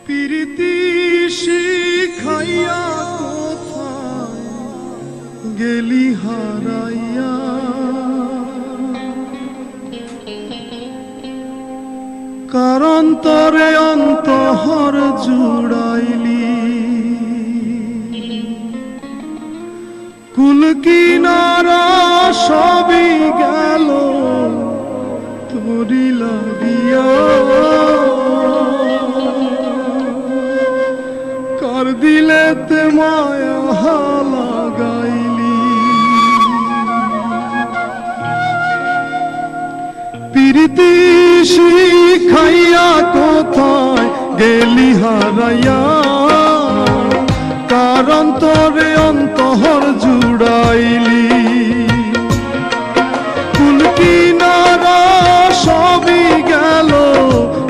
প্রীতি শিখাইয়া কোথায় গেলি হারাইয়া, কারণ তরে অন্তহর জুড়াইলি। কুল কিনারা সবই গেল তোরি লাগিয়া, কার দিলেতে মায়া লাগাইলি। প্রীতি শিখাইয়া কোথায় গেলি হারাইয়া, কারণ তোরে অন্তহর জুড়াইলি। কুল কিনারা সবই গেল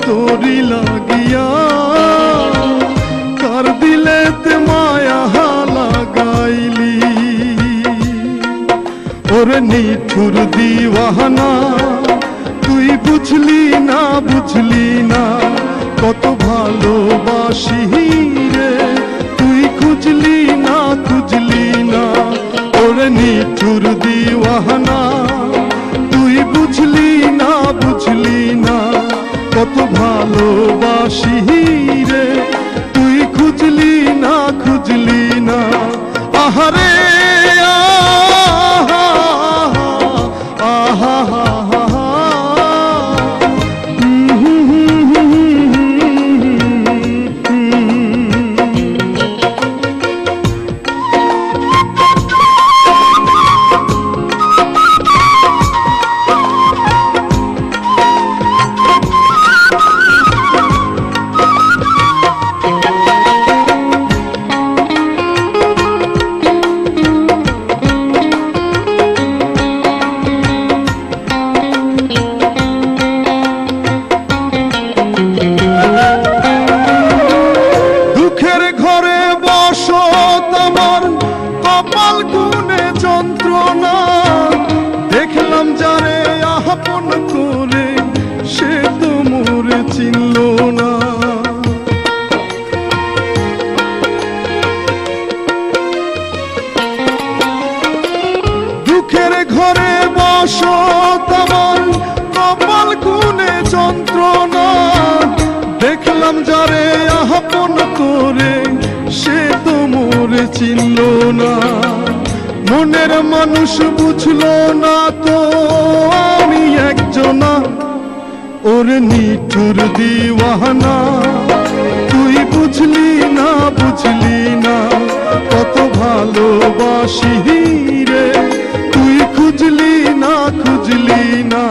তোরি লাগিয়া, কার দিলেতে মায়া লাগাইলি। ওরে নিঠুর দিওয়ানা তুই বুঝলি না, বুঝলি না কত ভালোবাসি রে, তুই খুঁজলি না, খুঁজলি না। ওরে নিঠুর দিওয়ানা তুই বুঝলি না, বুঝলি না কত ভালোবাসি রে, তুই খুঁজলি না, খুঁজলি না। আহারে আহা আহা কপাল গুনে যন্ত্রণা, দেখলাম যারে আপন করে সে তো মোরে চিনল না। দুঃখের ঘরে বসত আমার কপাল গুনে যন্ত্রণা, দেখলাম যারে আপন করে সে তো মোরে চিনল না। মনের মানুষ বুঝলো না তো আমি একজনা, ওরে নিঠুর দিওয়ানা তুই বুঝলি না, বুঝলি না কত ভালোবাসি রে, তুই খুঁজলি না, খুঁজলি না।